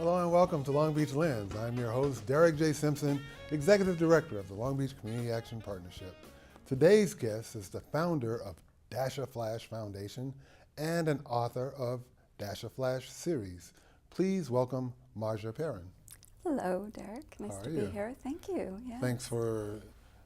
Hello and welcome to Long Beach Lens. I'm your host, Derek J. Simpson, Executive Director of the Long Beach Community Action Partnership. Today's guest is the founder of Dasha Flash Foundation and an author of Dasha Flash series. Please welcome Marja Perren. Hello, Derek. Nice to be here. Thank you. Yes. Thanks for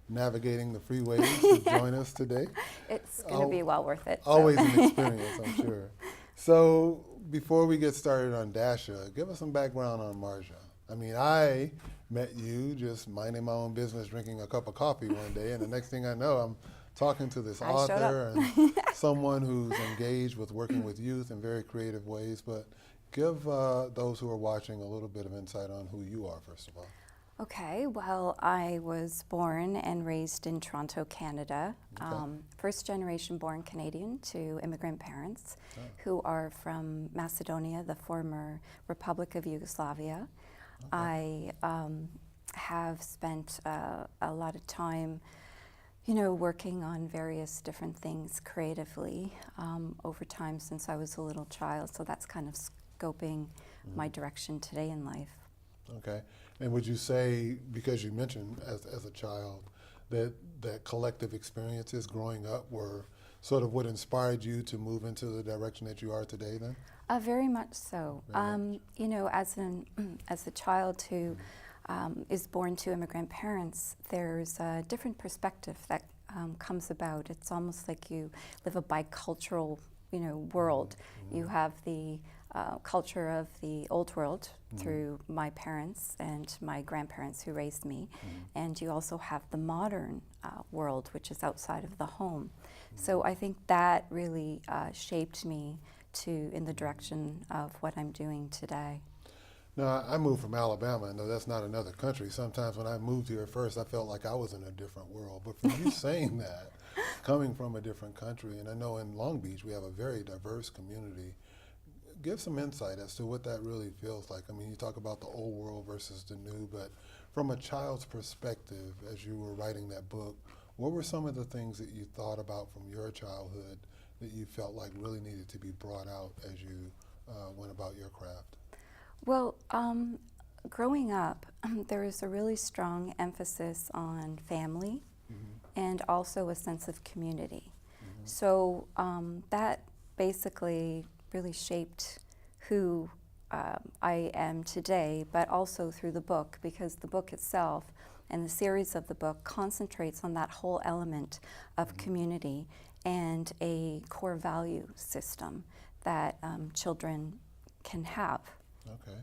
navigating the freeways to join us today. It's going to be well worth it. Always an experience, I'm sure. So before we get started on Dasha, give us some background on Marja. I mean, I met you just minding my own business, drinking a cup of coffee one day, and the next thing I know, I'm talking to this author and someone who's engaged with working with youth in very creative ways. But give those who are watching a little bit of insight on who you are, first of all. Okay, well, I was born and raised in Toronto, Canada. Okay. First generation born Canadian to immigrant parents who are from Macedonia, the former Republic of Yugoslavia. Okay. I have spent a lot of time, working on various different things creatively over time since I was a little child. So that's kind of scoping my direction today in life. Okay. And would you say, because you mentioned as a child, that collective experiences growing up were sort of what inspired you to move into the direction that you are today then? Very much so. As a child who is born to immigrant parents, there's a different perspective that comes about. It's almost like you live a bicultural, world. Mm-hmm. You have the culture of the old world through my parents and my grandparents who raised me, and you also have the modern world, which is outside of the home. So I think that really shaped me in the direction of what I'm doing today. Now, I moved from Alabama, and though that's not another country, sometimes when I moved here at first, I felt like I was in a different world. But for you saying that, coming from a different country, and I know in Long Beach we have a very diverse community, give some insight as to what that really feels like. I mean, you talk about the old world versus the new, but from a child's perspective, as you were writing that book, what were some of the things that you thought about from your childhood that you felt like really needed to be brought out as you went about your craft? Well, growing up, there was a really strong emphasis on family and also a sense of community. So that basically really shaped who I am today, but also through the book, because the book itself and the series of the book concentrates on that whole element of community and a core value system that children can have. Okay.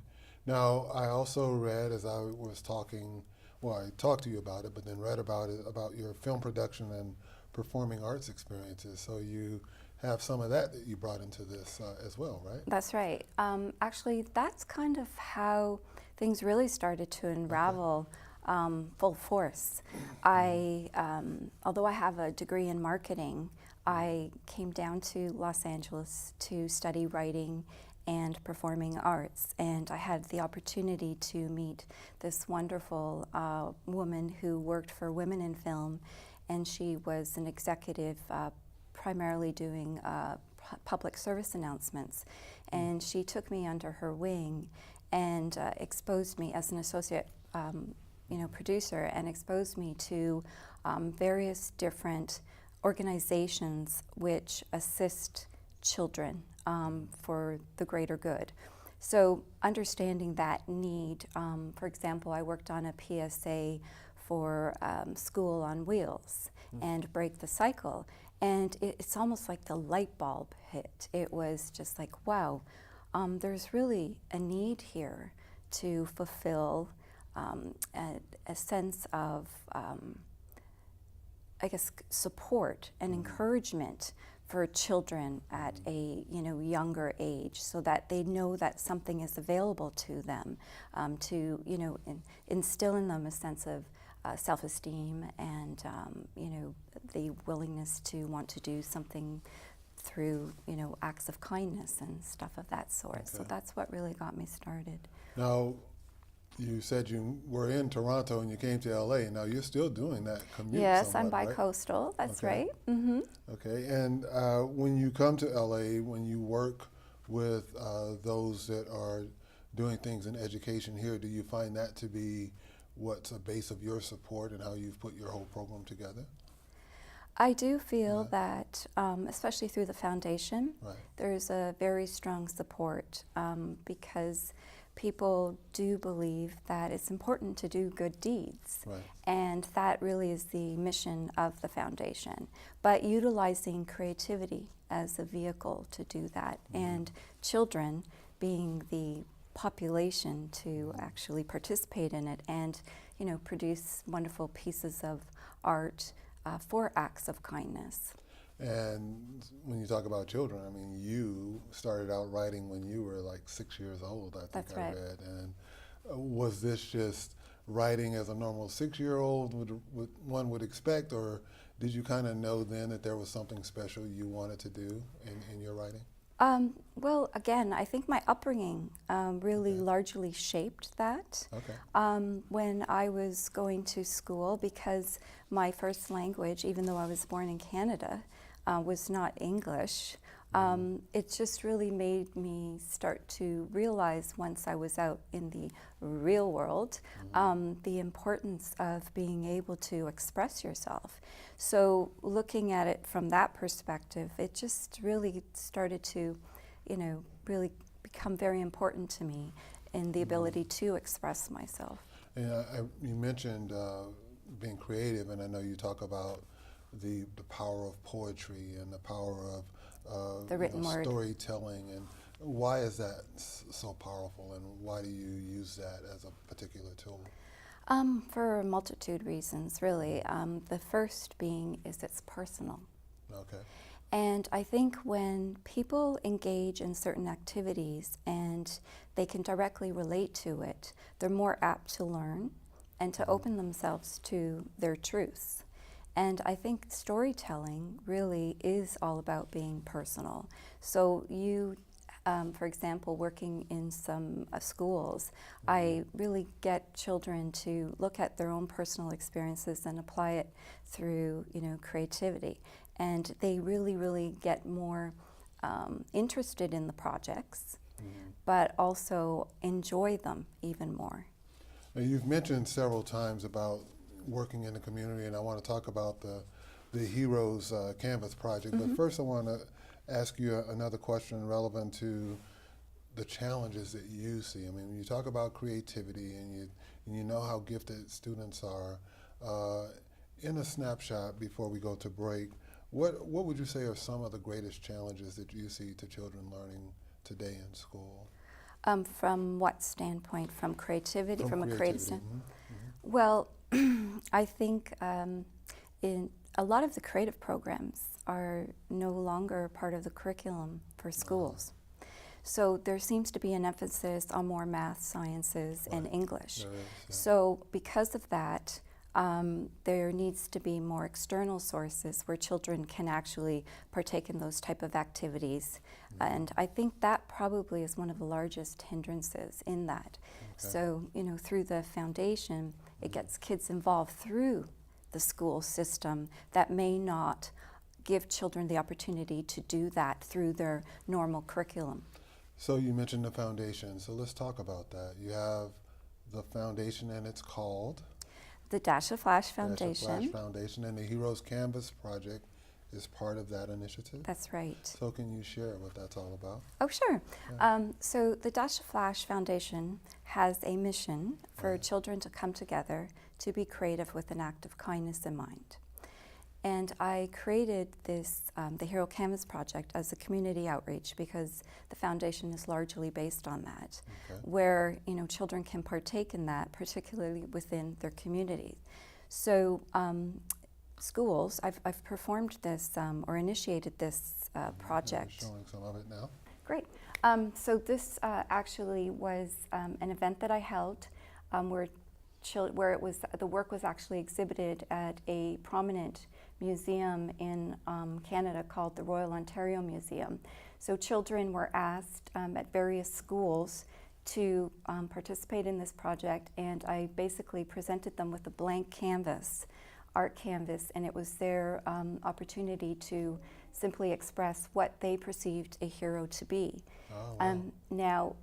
Now, I also read as I was talking, well, I talked to you about it, but then read about it, about your film production and performing arts experiences. So you have some of that you brought into this as well, right? That's right. Actually, that's kind of how things really started to unravel full force. Although I have a degree in marketing, I came down to Los Angeles to study writing and performing arts, and I had the opportunity to meet this wonderful woman who worked for Women in Film, and she was an executive primarily doing public service announcements, and she took me under her wing and exposed me as an associate producer, and exposed me to various different organizations which assist children for the greater good. So understanding that need, for example, I worked on a PSA for School on Wheels and Break the Cycle, and it's almost like the light bulb hit. It was just like, wow, there's really a need here to fulfill a sense of, support and encouragement for children at a younger age, so that they know that something is available to them, to instill in them a sense of self-esteem and the willingness to want to do something through acts of kindness and stuff of that sort. Okay. So that's what really got me started. Now, you said you were in Toronto and you came to LA, and now you're still doing that commute. Yes, somewhat, I'm bi-coastal, right? That's okay. Right. Okay, and when you come to LA, when you work with those that are doing things in education here, do you find that to be what's a base of your support and how you've put your whole program together? I do feel that, especially through the foundation, there's a very strong support because people do believe that it's important to do good deeds. And that really is the mission of the foundation. But utilizing creativity as a vehicle to do that, and children being the population to actually participate in it and, you know, produce wonderful pieces of art for acts of kindness. And when you talk about children, I mean, you started out writing when you were like 6 years old, I think. That's I right. read. And was this just writing as a normal 6-year-old one would expect, or did you kind of know then that there was something special you wanted to do in your writing? Well, again, I think my upbringing really largely shaped that. When I was going to school, because my first language, even though I was born in Canada, was not English, it just really made me start to realize once I was out in the real world the importance of being able to express yourself. So looking at it from that perspective, it just really started to, you know, really become very important to me in the ability to express myself. And you mentioned being creative, and I know you talk about the power of poetry and the power of the written word, storytelling, and why is that so powerful, and why do you use that as a particular tool? For a multitude of reasons, really. The first being is it's personal. And I think when people engage in certain activities and they can directly relate to it, they're more apt to learn and to open themselves to their truths. And I think storytelling really is all about being personal. So you, for example, working in some schools, I really get children to look at their own personal experiences and apply it through, you know, creativity. And they really, really get more interested in the projects, but also enjoy them even more. Now, you've mentioned several times about working in the community, and I want to talk about the Heroes Canvas project. But first I want to ask you another question relevant to the challenges that you see. I mean, when you talk about creativity and you know how gifted students are, in a snapshot before we go to break, what would you say are some of the greatest challenges that you see to children learning today in school? From what standpoint? From creativity? From a creative standpoint? Mm-hmm. Well, I think in a lot of the creative programs are no longer part of the curriculum for schools. So there seems to be an emphasis on more math, sciences, and English. So because of that, there needs to be more external sources where children can actually partake in those type of activities. And I think that probably is one of the largest hindrances in that. So, you know, through the foundation, it gets kids involved through the school system that may not give children the opportunity to do that through their normal curriculum. So you mentioned the foundation, so let's talk about that. You have the foundation, and it's called? The Dasha Flash Foundation. Dasha Flash Foundation, and the Heroes Canvas project is part of that initiative? That's right. So can you share what that's all about? Oh, sure. So the Dasha Flash Foundation has a mission for children to come together to be creative with an act of kindness in mind. And I created this, the Hero Canvas project, as a community outreach because the foundation is largely based on that, where, you know, children can partake in that, particularly within their communities. So schools, I've performed this or initiated this project. I'm showing some of it now. Great. So this actually was an event that I held where it was, the work was actually exhibited at a prominent museum in Canada called the Royal Ontario Museum. So children were asked at various schools to participate in this project, and I basically presented them with a blank canvas, art canvas, and it was their opportunity to simply express what they perceived a hero to be. Oh, wow. Now,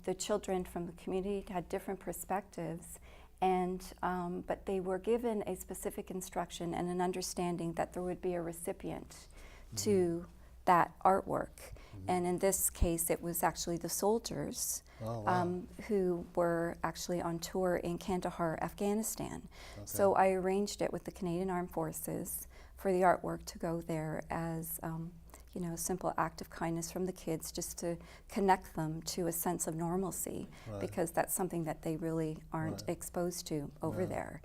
the children from the community had different perspectives, and but they were given a specific instruction and an understanding that there would be a recipient to that artwork. And in this case, it was actually the soldiers who were actually on tour in Kandahar, Afghanistan. Okay. So I arranged it with the Canadian Armed Forces for the artwork to go there as you know, a simple act of kindness from the kids, just to connect them to a sense of normalcy, because that's something that they really aren't exposed to over there.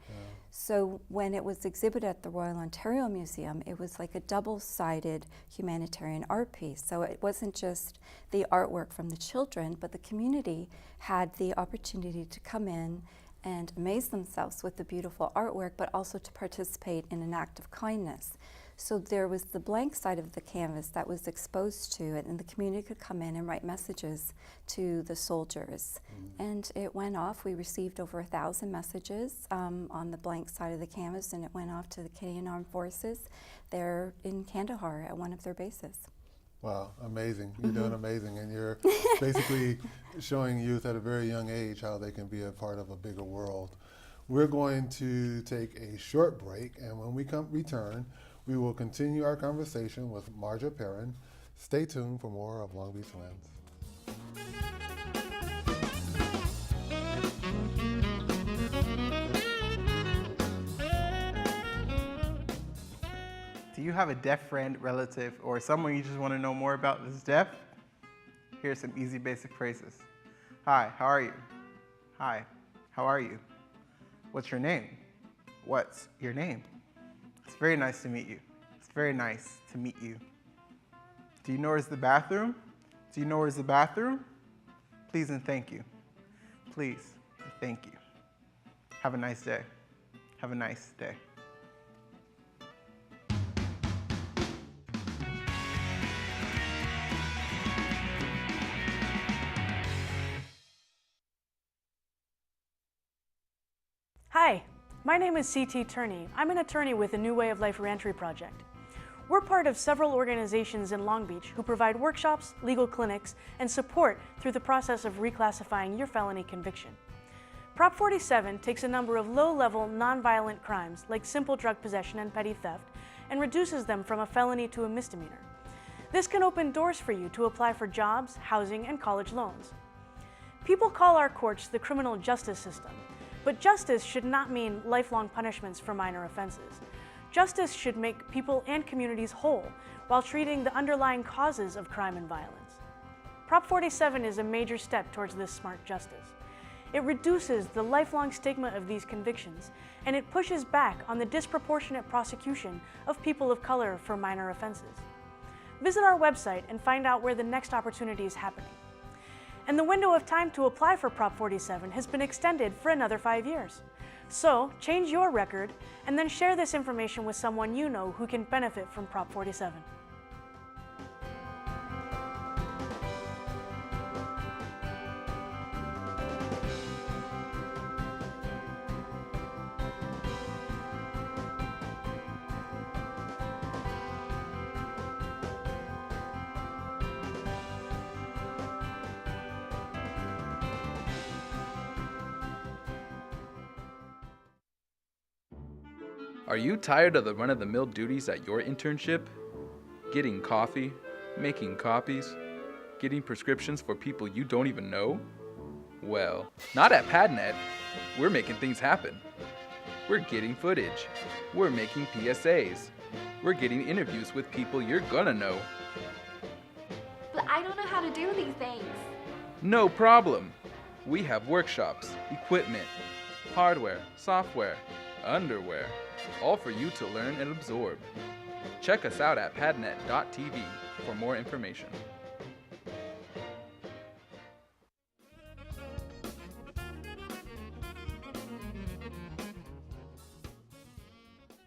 So when it was exhibited at the Royal Ontario Museum, it was like a double-sided humanitarian art piece. So it wasn't just the artwork from the children, but the community had the opportunity to come in and amaze themselves with the beautiful artwork, but also to participate in an act of kindness. So there was the blank side of the canvas that was exposed to it, and the community could come in and write messages to the soldiers. And it went off. We received over 1,000 messages on the blank side of the canvas, and it went off to the Canadian Armed Forces there in Kandahar at one of their bases. Wow, amazing. You're doing amazing, and you're basically showing youth at a very young age how they can be a part of a bigger world. We're going to take a short break, and when we return, we will continue our conversation with Marja Perren. Stay tuned for more of Long Beach Lens. Do you have a deaf friend, relative, or someone you just want to know more about that's deaf? Here's some easy basic phrases. Hi, how are you? Hi, how are you? What's your name? What's your name? It's very nice to meet you. It's very nice to meet you. Do you know where's the bathroom? Do you know where's the bathroom? Please and thank you. Please and thank you. Have a nice day. Have a nice day. Hi, my name is C.T. Turney. I'm an attorney with the New Way of Life Reentry Project. We're part of several organizations in Long Beach who provide workshops, legal clinics, and support through the process of reclassifying your felony conviction. Prop 47 takes a number of low-level, nonviolent crimes like simple drug possession and petty theft and reduces them from a felony to a misdemeanor. This can open doors for you to apply for jobs, housing, and college loans. People call our courts the criminal justice system, but justice should not mean lifelong punishments for minor offenses. Justice should make people and communities whole while treating the underlying causes of crime and violence. Prop 47 is a major step towards this smart justice. It reduces the lifelong stigma of these convictions, and it pushes back on the disproportionate prosecution of people of color for minor offenses. Visit our website and find out where the next opportunity is happening. And the window of time to apply for Prop 47 has been extended for another 5 years. So, change your record and then share this information with someone you know who can benefit from Prop 47. Are you tired of the run-of-the-mill duties at your internship? Getting coffee, making copies, getting prescriptions for people you don't even know? Well, not at PadNet. We're making things happen. We're getting footage. We're making PSAs. We're getting interviews with people you're gonna know. But I don't know how to do these things. No problem. We have workshops, equipment, hardware, software, underwear, all for you to learn and absorb. Check us out at padnet.tv for more information.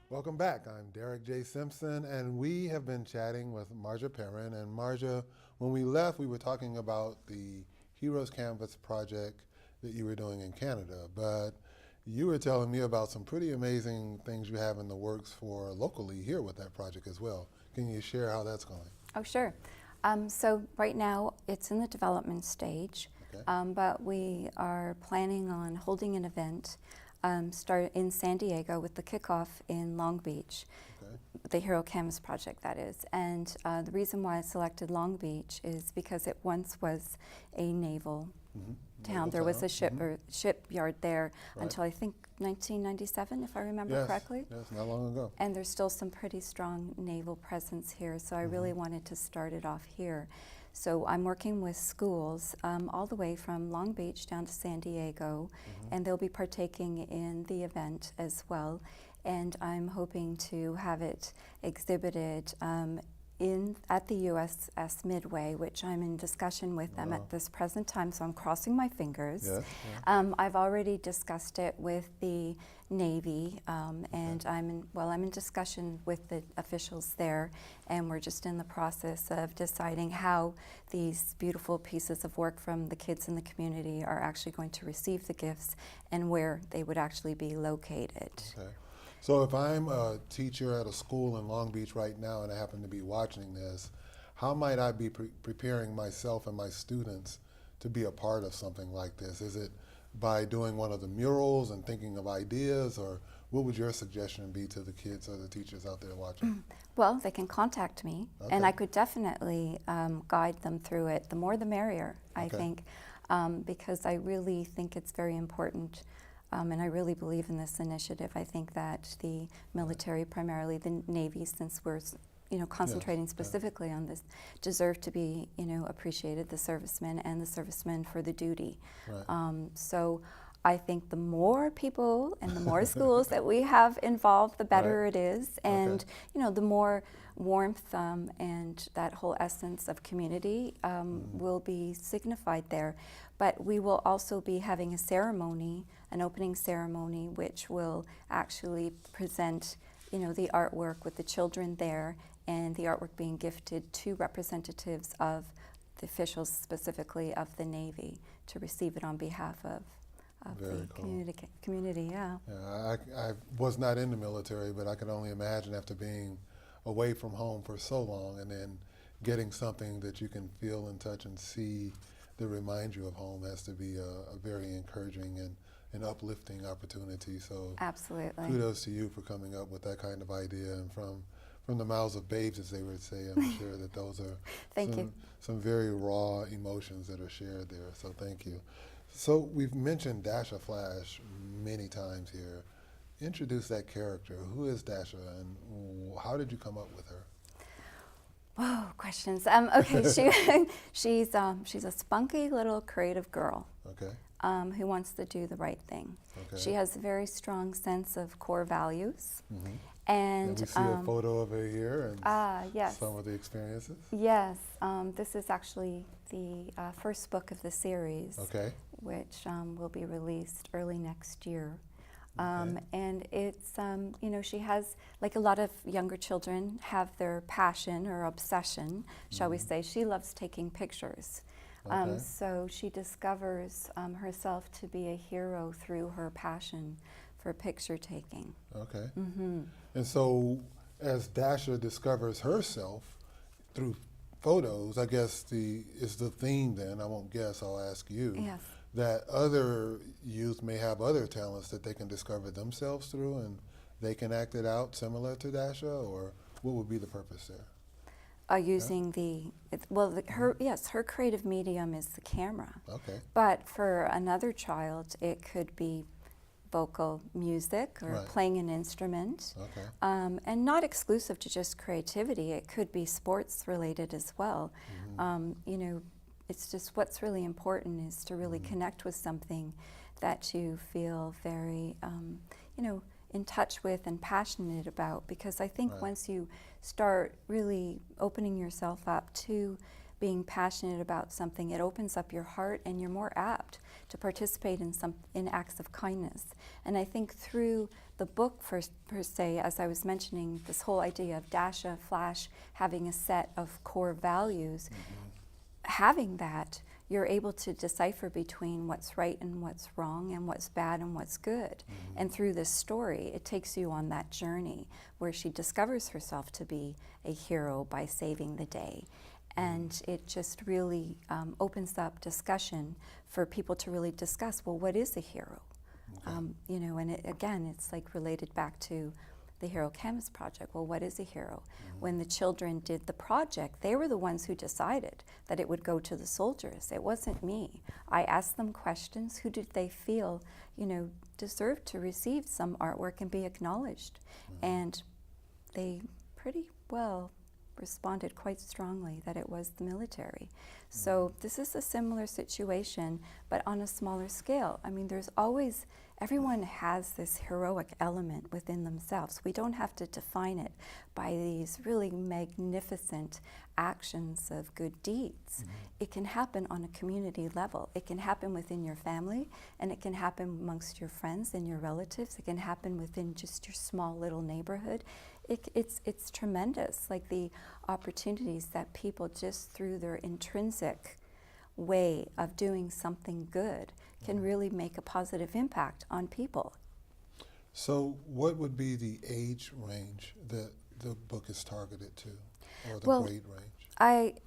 Welcome back. I'm Derek J. Simpson, and we have been chatting with Marja Perren. And Marja, when we left, we were talking about the Heroes Canvas project that you were doing in Canada, but you were telling me about some pretty amazing things you have in the works for locally here with that project as well. Can you share how that's going? Oh, sure. So right now it's in the development stage, Okay. but we are planning on holding an event start in San Diego with the kickoff in Long Beach, Okay. the Hero Canvas project, that is. And the reason why I selected Long Beach is because it once was a naval town. There was a shipyard there until I think 1997, if I remember correctly. Yes, not long ago. And there's still some pretty strong naval presence here, so I really wanted to start it off here. So I'm working with schools all the way from Long Beach down to San Diego, and they'll be partaking in the event as well. And I'm hoping to have it exhibited at the USS Midway, which I'm in discussion with them at this present time, so I'm crossing my fingers. Yes, I've already discussed it with the Navy, and I'm in discussion with the officials there, and we're just in the process of deciding how these beautiful pieces of work from the kids in the community are actually going to receive the gifts and where they would actually be located. Okay. So if I'm a teacher at a school in Long Beach right now and I happen to be watching this, how might I be preparing myself and my students to be a part of something like this? Is it by doing one of the murals and thinking of ideas, or what would your suggestion be to the kids or the teachers out there watching? Well, they can contact me, and I could definitely guide them through it. The more the merrier, I think, because I really think it's very important. And I really believe in this initiative. I think that the military, primarily the Navy, since we're concentrating specifically on this, deserve to be appreciated, the servicemen and the servicemen for the duty. Right. So I think the more people and the more schools that we have involved, the better it is, and the more warmth and that whole essence of community will be signified there. But we will also be having a ceremony, an opening ceremony, which will actually present, the artwork with the children there, and the artwork being gifted to representatives of the officials, specifically of the Navy, to receive it on behalf of the community. Yeah. I was not in the military, but I can only imagine after being away from home for so long and then getting something that you can feel and touch and see that reminds you of home has to be a very encouraging and an uplifting opportunity. So absolutely, kudos to you for coming up with that kind of idea, and from the mouths of babes, as they would say. I'm sure that those are some very raw emotions that are shared there. So thank you. So we've mentioned Dasha Flash many times here. Introduce that character. Who is Dasha, and how did you come up with her? Whoa, questions. Okay, she's a spunky little creative girl. Okay. Who wants to do the right thing. Okay. She has a very strong sense of core values. And we see a photo of her here and yes. some of the experiences. Yes, this is actually the first book of the series, which will be released early next year. And it's, she has, like a lot of younger children have their passion or obsession, shall we say. She loves taking pictures. So she discovers herself to be a hero through her passion for picture taking. Okay. And so as Dasha discovers herself through photos, I guess is the theme then, I won't guess, I'll ask you. Yes. That other youth may have other talents that they can discover themselves through, and they can act it out similar to Dasha, or what would be the purpose there? Using her creative medium is the camera. Okay. But for another child, it could be vocal music or playing an instrument. Okay. And not exclusive to just creativity. It could be sports related as well. It's just what's really important is to really connect with something that you feel very, in touch with and passionate about. Because I think once you start really opening yourself up to being passionate about something, it opens up your heart, and you're more apt to participate in acts of kindness. And I think through the book, per se, as I was mentioning, this whole idea of Dasha Flash having a set of core values. Having that, you're able to decipher between what's right and what's wrong and what's bad and what's good. And through this story, it takes you on that journey where she discovers herself to be a hero by saving the day. And it just really opens up discussion for people to really discuss, well, what is a hero? You know, and again, it's like related back to the Hero Canvas Project. Well, what is a hero? When the children did the project, they were the ones who decided that it would go to the soldiers. It wasn't me. I asked them questions. Who did they feel, you know, deserved to receive some artwork and be acknowledged? And they pretty well responded quite strongly that it was the military. So this is a similar situation, but on a smaller scale. I mean, there's always, everyone has this heroic element within themselves. We don't have to define it by these really magnificent actions of good deeds. It can happen on a community level. It can happen within your family, and it can happen amongst your friends and your relatives. It can happen within just your small little neighborhood. It's tremendous, like the opportunities that people just through their intrinsic way of doing something good can really make a positive impact on people. So what would be the age range that the book is targeted to, or the grade range?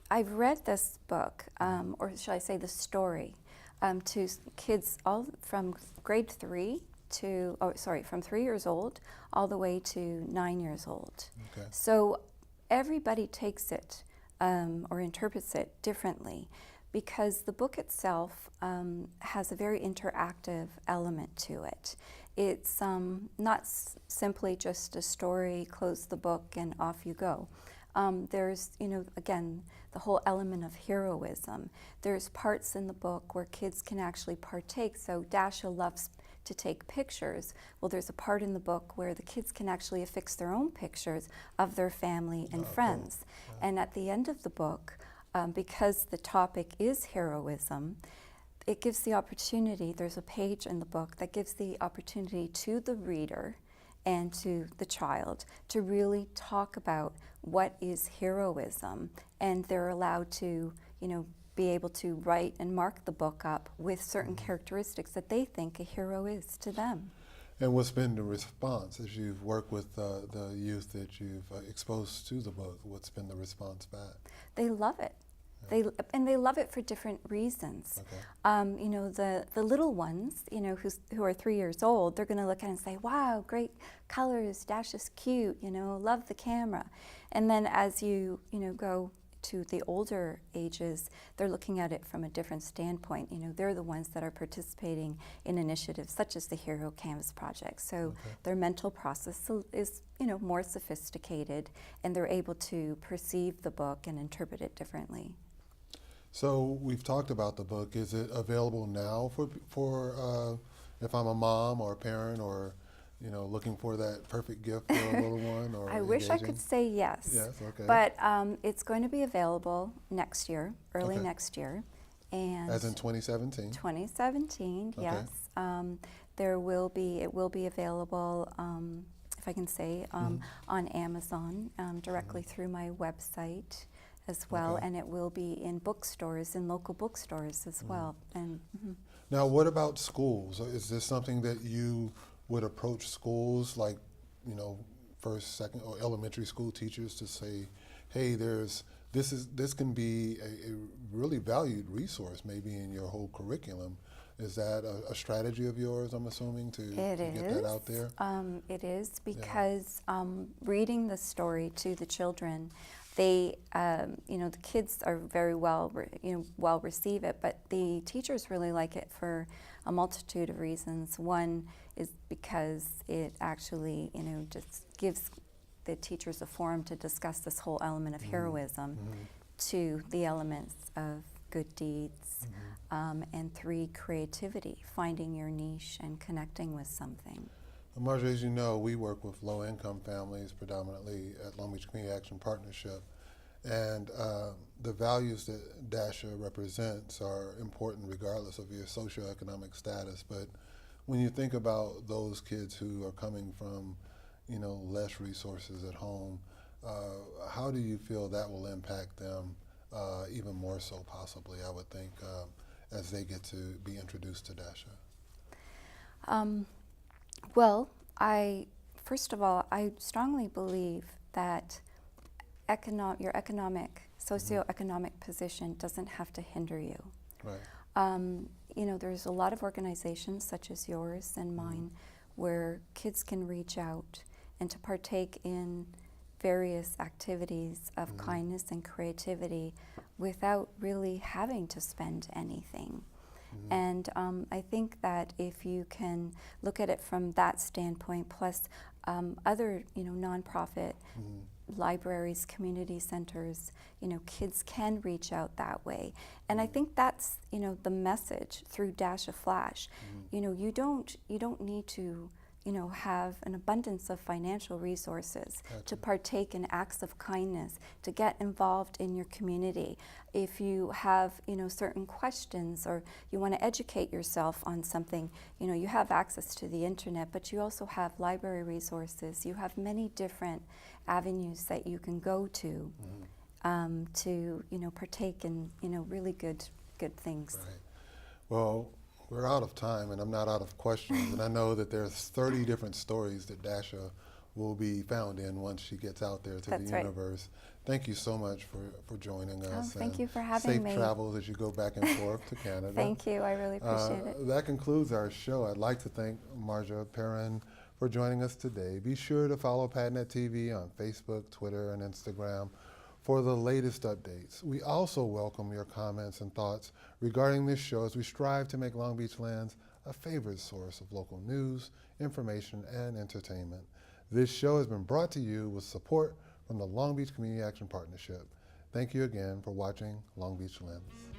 I've read this book, or shall I say the story, to kids all from grade 3 to, from 3 years old all the way to 9 years old. Okay. So everybody takes it or interprets it differently, because the book itself has a very interactive element to it. It's not simply just a story, close the book and off you go. There's, you know, again, the whole element of heroism. There's parts in the book where kids can actually partake. So Dasha loves to take pictures. Well, there's a part in the book where the kids can actually affix their own pictures of their family and friends. Cool. And at the end of the book, because the topic is heroism, it gives the opportunity, there's a page in the book that gives the opportunity to the reader and to the child to really talk about what is heroism, and they're allowed to, you know, be able to write and mark the book up with certain characteristics that they think a hero is to them. And what's been the response as you've worked with the youth that you've exposed to the book? What's been the response back? They love it. They love it for different reasons. Okay. You know, the little ones, you know, who are 3 years old, they're going to look at it and say, "Wow, great colors! Dasha's cute. You know, love the camera." And then as you go to the older ages, they're looking at it from a different standpoint. You know, they're the ones that are participating in initiatives such as the Hero Canvas Project. So their mental process is, you know, more sophisticated, and they're able to perceive the book and interpret it differently. So we've talked about the book. Is it available now for if I'm a mom or a parent, or, you know, looking for that perfect gift for a little one? Or I wish I could say yes. Yes, okay. But it's going to be available next year, early Okay. next year. And As in 2017? 2017, Okay. yes. It will be available, if I can say, on Amazon, directly through my website as well, Okay. and it will be in bookstores, in local bookstores as well. And Now, what about schools? Is this something that you would approach schools, like, you know, first, second, or elementary school teachers to say, hey, this can be a really valued resource maybe in your whole curriculum? Is that a strategy of yours, I'm assuming, to get that out there? It is, because reading the story to the children, they, you know, the kids are very well receive it, but the teachers really like it for a multitude of reasons. One is because it actually, you know, just gives the teachers a forum to discuss this whole element of heroism, to the elements of good deeds, and 3, creativity, finding your niche and connecting with something. Marja, as you know, we work with low-income families predominantly at Long Beach Community Action Partnership, and the values that Dasha represents are important regardless of your socioeconomic status. But when you think about those kids who are coming from, you know, less resources at home, how do you feel that will impact them even more so possibly, I would think, as they get to be introduced to Dasha? Well, first of all, I strongly believe that your socioeconomic position doesn't have to hinder you. Right. You know, there's a lot of organizations such as yours and mine where kids can reach out and to partake in various activities of kindness and creativity without really having to spend anything. And I think that if you can look at it from that standpoint, plus other, nonprofit libraries, community centers, kids can reach out that way. And I think that's, the message through Dasha Flash. You don't need to, have an abundance of financial resources to partake in acts of kindness, to get involved in your community. If you have, certain questions or you want to educate yourself on something, you have access to the internet, but you also have library resources. You have many different avenues that you can go to to, partake in, really good things. Right. Well, we're out of time, and I'm not out of questions. And I know that there's 30 different stories that Dasha will be found in once she gets out there to That's the right. universe. Thank you so much for joining us. Thank you for having me. Safe travels as you go back and forth to Canada. Thank you. I really appreciate it. That concludes our show. I'd like to thank Marja Perren for joining us today. Be sure to follow PadNet TV on Facebook, Twitter, and Instagram for the latest updates. We also welcome your comments and thoughts regarding this show as we strive to make Long Beach Lands a favorite source of local news, information, and entertainment. This show has been brought to you with support from the Long Beach Community Action Partnership. Thank you again for watching Long Beach Lens.